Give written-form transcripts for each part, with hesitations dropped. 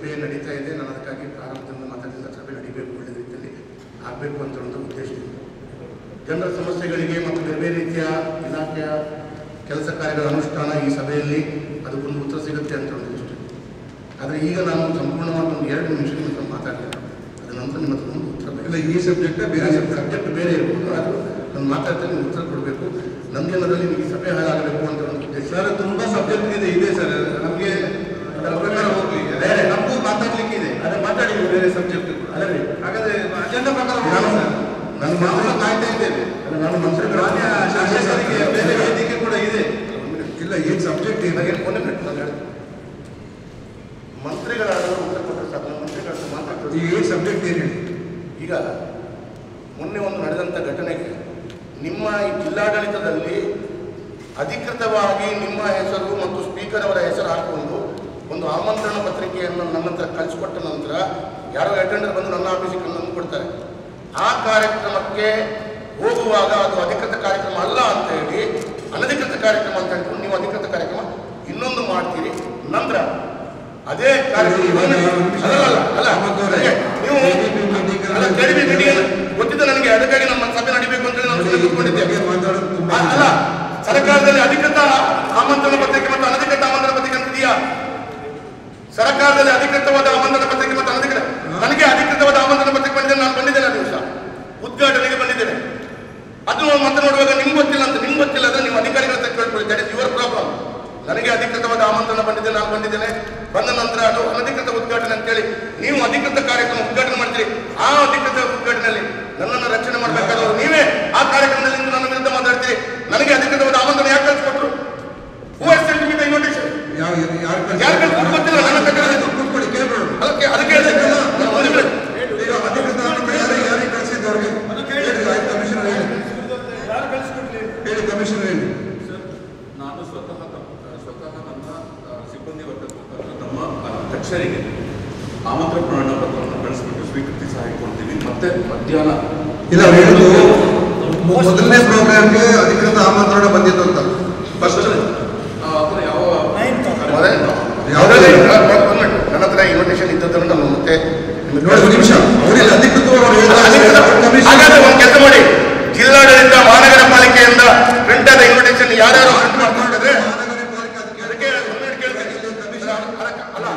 ಸಭೆ ನಡೀತಾ ಇದೆ. ನಾನು ಅದಕ್ಕಾಗಿ ಪ್ರಾರಂಭದಿಂದ ಮಾತಾಡಿದ ಸಭೆ ನಡೀಬೇಕು, ಒಳ್ಳೆಯ ರೀತಿಯಲ್ಲಿ ಆಗಬೇಕು ಅಂತ ಒಂದು ಉದ್ದೇಶದಿಂದ ಜನರ ಸಮಸ್ಯೆಗಳಿಗೆ ಮತ್ತು ಬೇರೆ ಬೇರೆ ರೀತಿಯ ಇಲಾಖೆಯ ಕೆಲಸ ಕಾರ್ಯಗಳ ಅನುಷ್ಠಾನ ಈ ಸಭೆಯಲ್ಲಿ ಅದಕ್ಕೊಂದು ಉತ್ತರ ಸಿಗುತ್ತೆ ಅಂತ ಒಂದು ದೃಷ್ಟಿ. ಆದರೆ ಈಗ ನಾನು ಸಂಪೂರ್ಣವಾಗಿ ಒಂದು 2 ನಿಮಿಷ ನಿಮ್ಮ ಹತ್ರ ಮಾತಾಡ್ತೇನೆ. ಅದರ ನಂತರ ನಿಮ್ಮ ಹತ್ರ ಒಂದು ಉತ್ತರ ಇಲ್ಲ. ಈ ಸಬ್ಜೆಕ್ಟ್ ಬೇರೆ ಇರ್ಬೋದು, ಅದು ನಾನು ಮಾತಾಡ್ತೇನೆ, ನೀವು ಉತ್ತರ ಕೊಡಬೇಕು. ನಂದೇನದಲ್ಲಿ ನಿಮಗೆ ಸಭೆ ಹಾಳಾಗಬೇಕು ಅಂತ ಒಂದು ಉದ್ದೇಶ. ಸರ್ ತುಂಬ ಸಬ್ಜೆಕ್ಟ್ ಇದೆ ಸರ್, ನಮಗೆ ಅದರ ಪ್ರಕಾರ ಹೋಗಲಿ, ಬೇರೆ ನಮಗೂ ಮಾತಾಡಲಿಕ್ಕೆ ಇದೆ. ಅದೇ ಮಾತಾಡಿ, ಬೇರೆ ಸಬ್ಜೆಕ್ಟ್ ಅದೇ ಹಾಗಾದರೆ ಅಜೆಂಡಾ ಪ್ರಕಾರ ನಾನು ಮಾತ್ರ ಕಾಯ್ತಾ ಇದ್ದೇವೆ. ನಾನು ಮಂತ್ರಿಗಳ ಶಾಸಕರಿಗೆ ಬೇರೆ ವೇದಿಕೆ ಕೂಡ ಇದೆ. ಇಲ್ಲ, ಏನು ಸಬ್ಜೆಕ್ಟ್ ಇದೆ ಒಂದು ಮಿನಿಟ್ ನಾನು ಹೇಳ್ತೀನಿ. ಮಂತ್ರಿಗಳಾದವರು ಉತ್ತರ ಕೊಟ್ಟರೆ ಸಾಕು. ಮಂತ್ರಿಗಳ ಮಾತಾಡ್ತಾರೆ. ಈಗ ಏನು ಸಬ್ಜೆಕ್ಟ್ ಏನು ಹೇಳಿ. ಈಗ ಮೊನ್ನೆ ಒಂದು ನಡೆದಂಥ ಘಟನೆಗೆ ನಿಮ್ಮ ಈ ಜಿಲ್ಲಾಡಳಿತದಲ್ಲಿ ಅಧಿಕೃತವಾಗಿ ನಿಮ್ಮ ಹೆಸರು ಮತ್ತು ಸ್ಪೀಕರ್ ಅವರ ಹೆಸರು ಹಾಕಿಕೊಂಡು ಒಂದು ಆಮಂತ್ರಣ ಪತ್ರಿಕೆಯನ್ನು ನನ್ನ ಹತ್ರ ಕಳಿಸ್ಕೊಟ್ಟ ನಂತರ ಯಾರೋ ಅಟೆಂಡರ್ ಬಂದು ನನ್ನ ಆಫೀಸಿಗೆ ನಂದು ಕೊಡ್ತಾರೆ. ಆ ಕಾರ್ಯಕ್ರಮಕ್ಕೆ ಹೋಗುವಾಗ ಅದು ಅಧಿಕೃತ ಕಾರ್ಯಕ್ರಮ ಅಲ್ಲ ಅಂತ ಹೇಳಿ ಅನಧಿಕೃತ ಕಾರ್ಯಕ್ರಮ ಅಂತ ಹೇಳ್ಕೊಂಡು ನೀವು ಅಧಿಕೃತ ಕಾರ್ಯಕ್ರಮ ಇನ್ನೊಂದು ಮಾಡ್ತೀರಿ. ನಂತರ ಅದೇ ಕಾರ್ಯಕ್ರಮ ಗೊತ್ತಿದ್ದ ನನಗೆ, ಅದಕ್ಕಾಗಿ ನಮ್ಮ ಸಭೆ ನಡೀಬೇಕು ಅಂತ ಹೇಳಿ ನಾನು ಕೂತ್ಕೊಂಡಿದ್ದೆ. ಅಲ್ಲ, ಸರ್ಕಾರದಲ್ಲಿ ಅಧಿಕೃತ ಆಮಂತ್ರಣ ಪತ್ರಿಕೆ ಮತ್ತು ಅನಧಿಕೃತ ಆಮಂತ್ರಣ ಪತ್ರಿಕೆ ಅಂತ ಇದೆಯಾ? ಸರ್ಕಾರದಲ್ಲಿ ಅಧಿಕೃತವಾದ ಆಮಂತ್ರಣ ಪತ್ರಿಕೆ ಮತ್ತು ಅನಧಿಕೃತ, ನನಗೆ ಅಧಿಕೃತವಾದ ಆಮಂತ್ರಣ ಪತ್ರಿಕೆ ಬಂದಿದ್ದೇನೆ. ನಾನು ಬಂದಿದ್ದೇನೆ ಆ ದಿವಸ ಉದ್ಘಾಟನೆಗೆ ಬಂದಿದ್ದೇನೆ. ಅದು ಮತ್ತೆ ನೋಡುವಾಗ ನಿಮ್ಗೆ ಗೊತ್ತಿಲ್ಲ ಅಂತ, ನಿಮ್ಗೆ ಗೊತ್ತಿಲ್ಲ ಅಂದ್ರೆ ನೀವು ಅಧಿಕಾರಿಗಳ ಹತ್ರ ಕೇಳ್ಕೊಳ್ಳಿ. That is your problem. ನನಗೆ ಅಧಿಕೃತವಾದ ಆಮಂತ್ರಣ ಬಂದಿದೆ, ನಾನು ಬಂದಿದ್ದೇನೆ. ಬಂದ ನಂತರ ಅದು ಅನಧಿಕೃತ ಉದ್ಘಾಟನೆ ಅಂತೇಳಿ ನೀವು ಅಧಿಕೃತ ಕಾರ್ಯಕ್ರಮ ಉದ್ಘಾಟನೆ ಮಾಡ್ತೀರಿ. ಆ ಅಧಿಕೃತ ಉದ್ಘಾಟನೆಯಲ್ಲಿ ನನ್ನನ್ನು ರಕ್ಷಣೆ ಮಾಡಬೇಕಾದವರು ನೀವೇ. ಆ ಕಾರ್ಯಕ್ರಮದಲ್ಲಿ ನನ್ನ ವಿರುದ್ಧ ಮಾತಾಡ್ತೀರಿ. ನನಗೆ ಅಧಿಕೃತವಾದ ಆಮಂತ್ರಣ ಯಾಕೆ ಕಳಿಸ್ಕೊಟ್ರು? Who has sent me the invitation? ಯಾರು ಕಳಿಸ್ಕೊಟ್ಟು ಗೊತ್ತಿಲ್ಲ. ನನ್ನ ಕಟ್ಟಡ ಕೂತ್ಕೊಳ್ಳಿ, ಕೇಳ್ಬೇಡ. ಅದಕ್ಕೆ ಅದಕ್ಕೆ ಕಮಿಷನರ್ ಹೇಳಿ. ನಾನು ಸ್ವತಃ ನನ್ನ ಸಿಬ್ಬಂದಿ ವರ್ಗದ ನಮ್ಮ ಅಧ್ಯಕ್ಷರಿಗೆ ಆಮಂತ್ರಣ ಪ್ರಮಾಣ ಪತ್ರವನ್ನು ಕಳಿಸ್ಬಿಟ್ಟು ಸ್ವೀಕೃತಿ ಸಹ ಕೊಡ್ತೀವಿ. ಮತ್ತೆ ಮಧ್ಯಾಹ್ನ ಇಲ್ಲ ಹೇಳುದು ಮೊದಲನೇ ಪ್ರೋಗ್ರಾಮ್ಗೆ ಅಧಿಕೃತ ಆಮಂತ್ರಣ ಬಂದಿತ್ತು ಅಂತ ಫಸ್ಟ್ ನನ್ನ ಹತ್ರ ಇನ್ವಿಟೇಷನ್ ಇದ್ದದನ್ನು ನಾನು ಮತ್ತೆ ನಿಮಿಷ ಅವರಿಗೆ ಅಧಿಕೃತವಾಗಿ ಒಂದು ಕೆಲಸ ಮಾಡಿ, ಜಿಲ್ಲಾಡಳಿತ ಮಹಾನಗರ ಪಾಲಿಕೆಯಿಂದ ಪ್ರಿಂಟ್ ಆದ ಇನ್ವಿಟೇಷನ್ ಯಾರ್ಯಾರು ಪ್ರಿಂಟ್ ಮಾಡ್ಕೊಂಡಿದ್ರೆ ಅದಕ್ಕೆ ಅಲ್ಲ,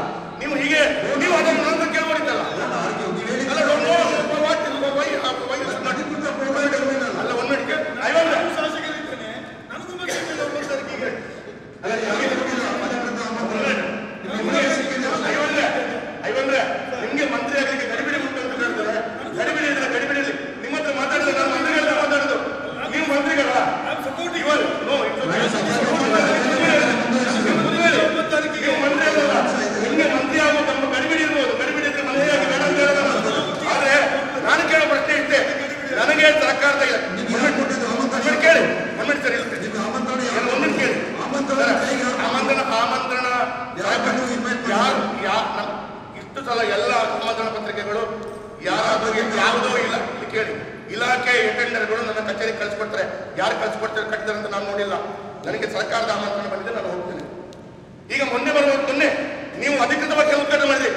ನೀವು ಹೀಗೆ ನೀವು ಅದನ್ನು ನಂತರ ಕೇಳ್ಬೋದಿತ್ತಲ್ಲ. ಅಲ್ಲ, ಒಂದು ಮಿನಿಟ್ಗೆ ನಿಮಗೆ ಮಂತ್ರಿ ಆಗಲಿಕ್ಕೆ ಗಡಿಬಿಡಿ ಉಂಟು ಅಂತ ಹೇಳ್ತಾರೆ. ಗಡಿಬಿಡಿ ಇದ್ರೆ ಗಡಿಬಿಡಿಯಲ್ಲಿ ನಿಮ್ಮ ಹತ್ರ ಮಾತಾಡಿದ್ರೆ ನಾನು ಮಂತ್ರಿಗಳ ಮಾತಾಡೋದು. ನೀವು ಮಂತ್ರಿಗಳ ನೀವು ಮಂತ್ರಿ ಅಲ್ಲ. ನಿಮಗೆ ಮಂತ್ರಿ ಆಗುವ ನಮ್ಮ ಗಡಿಬಿಡಿ ಇರ್ಬೋದು. ಗಡಿಬಿಡಿ ಇದ್ರೆ ಮನೆಯಾಗಿ ಬೇಡ ಅಂತ ಹೇಳೋದು. ಆದ್ರೆ ನಾನು ಕೇಳೋ ಪ್ರಶ್ನೆ ಇಷ್ಟೇ, ನನಗೆ ಸರ್ಕಾರದ ಕೇಳಿ ಒಂದ್ಮಿನಿಟ್ ಸರ್ ಇರುತ್ತೆ ಒಂದ್ಮಿನಿಟ್ ಕೇಳಿ. ಆಮಂತ್ರಣ ಇಷ್ಟು ಸಲ ಎಲ್ಲ ಆಮಂತ್ರಣ ಪತ್ರಿಕೆಗಳು ಯಾರಾದರೂ ಯಾವುದೋ ಇಲ್ಲ ಇಲ್ಲಿ ಕೇಳಿ. ಇಲಾಖೆ ಅಟೆಂಡರ್ಗಳು ನನ್ನ ಕಚೇರಿಗೆ ಕಳಿಸ್ಕೊಡ್ತಾರೆ. ಯಾರು ಕಳಿಸ್ಕೊಡ್ತಾರೆ ಕಟ್ಟಿದ್ದಾರೆ ಅಂತ ನಾನು ನೋಡಿಲ್ಲ. ನನಗೆ ಸರ್ಕಾರದ ಆಮಂತ್ರಣ ಬಂದಿದೆ, ನಾನು ಹೋಗ್ತೇನೆ. ಈಗ ಮೊನ್ನೆ ನೀವು ಅಧಿಕೃತವಾಗಿ ಉದ್ಘಾಟನೆ ಮಾಡಿದ್ರಿ.